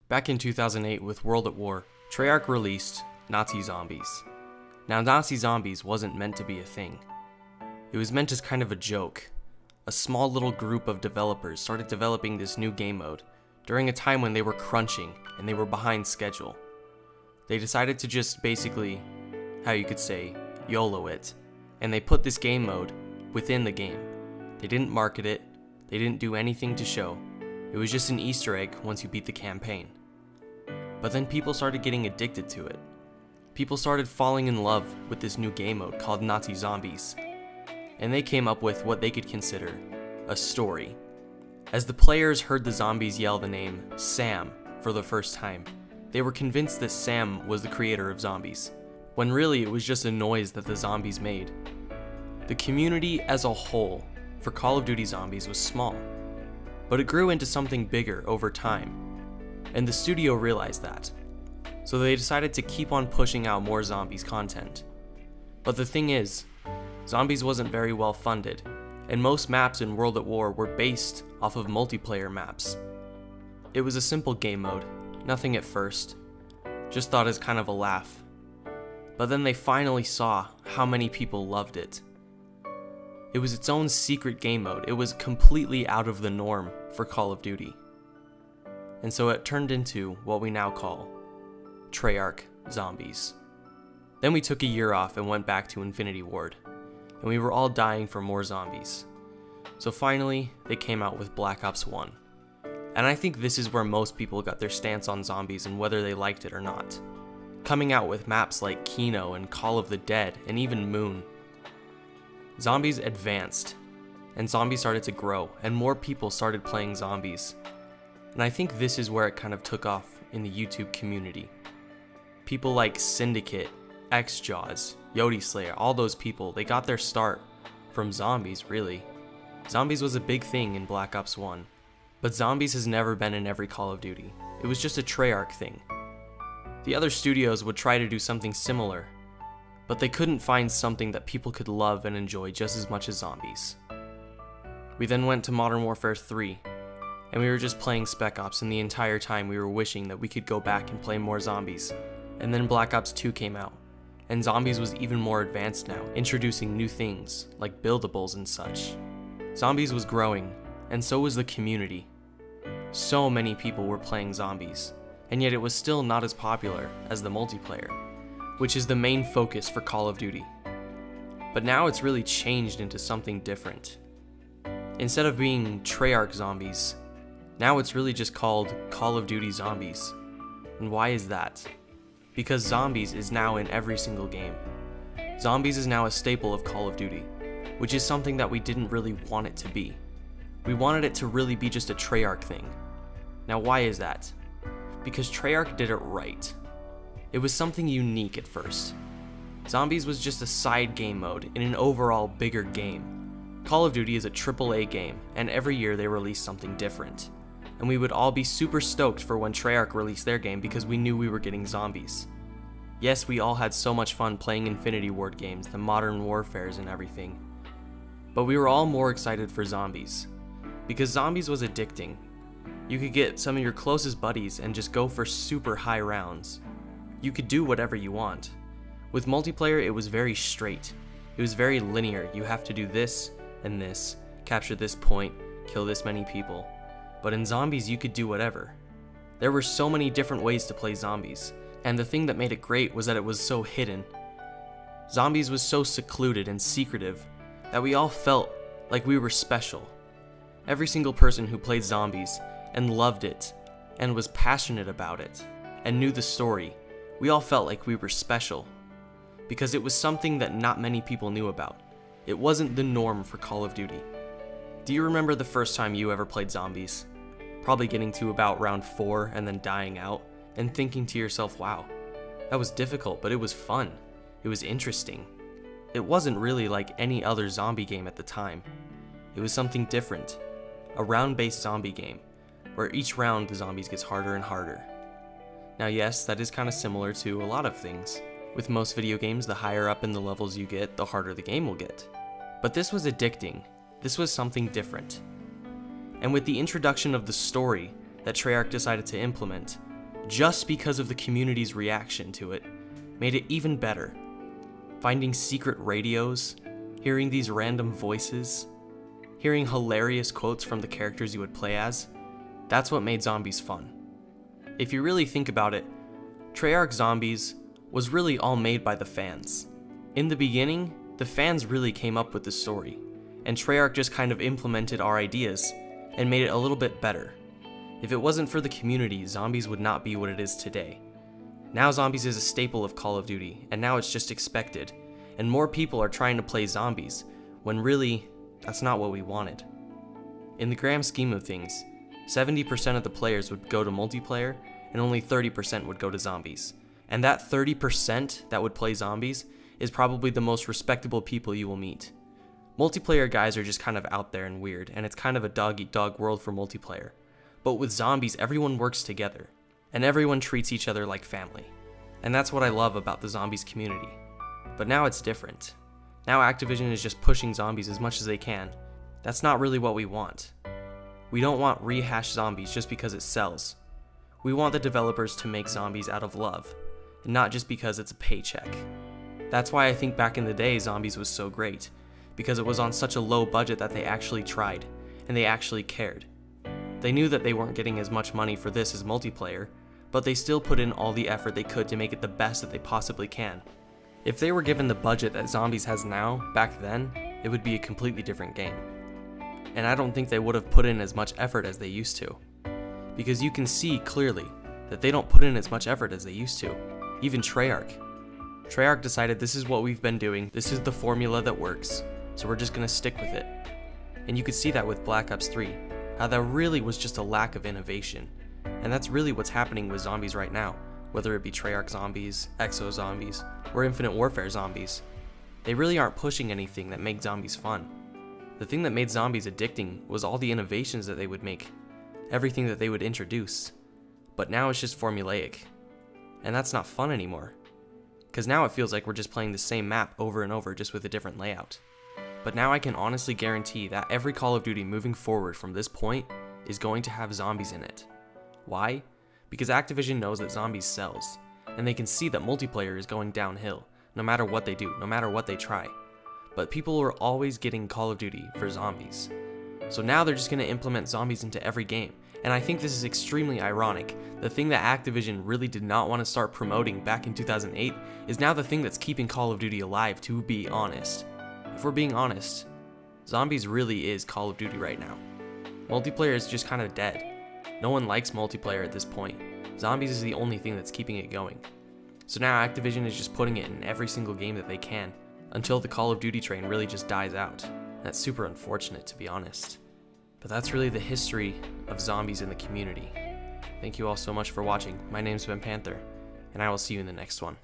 Back in 2008 with World at War, Treyarch released Nazi Zombies. Now, Nazi Zombies wasn't meant to be a thing. It was meant as kind of a joke. A small little group of developers started developing this new game mode during a time when they were crunching and they were behind schedule. They decided to just basically, how you could say, YOLO it, and they put this game mode within the game. They didn't market it, they didn't do anything to show. It was just an Easter egg once you beat the campaign. But then people started getting addicted to it. People started falling in love with this new game mode called Nazi Zombies, and they came up with what they could consider a story. As the players heard the zombies yell the name Sam for the first time, they were convinced that Sam was the creator of zombies, when really it was just a noise that the zombies made. The community as a whole for Call of Duty Zombies was small, but it grew into something bigger over time, and the studio realized that. So they decided to keep on pushing out more Zombies content. But the thing is, Zombies wasn't very well funded, and most maps in World at War were based off of multiplayer maps. It was a simple game mode, nothing at first, just thought as kind of a laugh. But then they finally saw how many people loved it. It was its own secret game mode. It was completely out of the norm for Call of Duty. And so it turned into what we now call Treyarch Zombies. Then we took a year off and went back to Infinity Ward, and we were all dying for more zombies. So finally, they came out with Black Ops 1. And I think this is where most people got their stance on zombies and whether they liked it or not. Coming out with maps like Kino and Call of the Dead and even Moon. Zombies advanced, and zombies started to grow, and more people started playing zombies. And I think this is where it kind of took off in the YouTube community. People like Syndicate, XJaws, Yodi Slayer, all those people, they got their start from zombies, really. Zombies was a big thing in Black Ops 1, but zombies has never been in every Call of Duty. It was just a Treyarch thing. The other studios would try to do something similar, but they couldn't find something that people could love and enjoy just as much as zombies. We then went to Modern Warfare 3, and we were just playing Spec Ops, and the entire time we were wishing that we could go back and play more zombies. And then Black Ops 2 came out, and zombies was even more advanced now, introducing new things like buildables and such. Zombies was growing, and so was the community. So many people were playing zombies, and yet it was still not as popular as the multiplayer, which is the main focus for Call of Duty. But now it's really changed into something different. Instead of being Treyarch Zombies, now it's really just called Call of Duty Zombies. And why is that? Because zombies is now in every single game. Zombies is now a staple of Call of Duty, which is something that we didn't really want it to be. We wanted it to really be just a Treyarch thing. Now why is that? Because Treyarch did it right. It was something unique at first. Zombies was just a side game mode in an overall bigger game. Call of Duty is a AAA game, and every year they release something different. And we would all be super stoked for when Treyarch released their game because we knew we were getting zombies. Yes, we all had so much fun playing Infinity Ward games, the Modern Warfares and everything. But we were all more excited for zombies, because zombies was addicting. You could get some of your closest buddies and just go for super high rounds. You could do whatever you want. With multiplayer, it was very straight. It was very linear. You have to do this and this, capture this point, kill this many people. But in zombies, you could do whatever. There were so many different ways to play zombies, and the thing that made it great was that it was so hidden. Zombies was so secluded and secretive that we all felt like we were special. Every single person who played zombies and loved it and was passionate about it and knew the story, we all felt like we were special because it was something that not many people knew about. It wasn't the norm for Call of Duty. Do you remember the first time you ever played zombies? Probably getting to about round 4 and then dying out and thinking to yourself, wow, that was difficult, but it was fun. It was interesting. It wasn't really like any other zombie game at the time. It was something different, a round-based zombie game, where each round the zombies gets harder and harder. Now yes, that is kind of similar to a lot of things. With most video games, the higher up in the levels you get, the harder the game will get. But this was addicting. This was something different. And with the introduction of the story that Treyarch decided to implement, just because of the community's reaction to it, made it even better. Finding secret radios, hearing these random voices, hearing hilarious quotes from the characters you would play as, that's what made Zombies fun. If you really think about it, Treyarch Zombies was really all made by the fans. In the beginning, the fans really came up with the story, and Treyarch just kind of implemented our ideas and made it a little bit better. If it wasn't for the community, Zombies would not be what it is today. Now Zombies is a staple of Call of Duty, and now it's just expected, and more people are trying to play Zombies, when really, that's not what we wanted. In the grand scheme of things, 70% of the players would go to multiplayer, and only 30% would go to Zombies. And that 30% that would play Zombies is probably the most respectable people you will meet. Multiplayer guys are just kind of out there and weird, and it's kind of a dog-eat-dog world for multiplayer. But with Zombies, everyone works together, and everyone treats each other like family. And that's what I love about the Zombies community. But now it's different. Now Activision is just pushing Zombies as much as they can. That's not really what we want. We don't want rehashed Zombies just because it sells. We want the developers to make Zombies out of love, and not just because it's a paycheck. That's why I think back in the day Zombies was so great, because it was on such a low budget that they actually tried, and they actually cared. They knew that they weren't getting as much money for this as multiplayer, but they still put in all the effort they could to make it the best that they possibly can. If they were given the budget that Zombies has now, back then, it would be a completely different game. And I don't think they would have put in as much effort as they used to. Because you can see clearly that they don't put in as much effort as they used to. Even Treyarch. Treyarch decided this is what we've been doing, this is the formula that works, so we're just gonna stick with it. And you could see that with Black Ops 3, how there really was just a lack of innovation. And that's really what's happening with Zombies right now, whether it be Treyarch Zombies, Exo Zombies, or Infinite Warfare Zombies. They really aren't pushing anything that makes Zombies fun. The thing that made Zombies addicting was all the innovations that they would make, everything that they would introduce. But now it's just formulaic. And that's not fun anymore. Because now it feels like we're just playing the same map over and over just with a different layout. But now I can honestly guarantee that every Call of Duty moving forward from this point is going to have Zombies in it. Why? Because Activision knows that Zombies sells, and they can see that multiplayer is going downhill, no matter what they do, no matter what they try. But people are always getting Call of Duty for Zombies. So now they're just going to implement Zombies into every game, and I think this is extremely ironic. The thing that Activision really did not want to start promoting back in 2008 is now the thing that's keeping Call of Duty alive, to be honest. If we're being honest, Zombies really is Call of Duty right now. Multiplayer is just kind of dead. No one likes multiplayer at this point. Zombies is the only thing that's keeping it going. So now Activision is just putting it in every single game that they can, until the Call of Duty train really just dies out. That's super unfortunate, to be honest. But that's really the history of Zombies in the community. Thank you all so much for watching. My name's Ben Panther, and I will see you in the next one.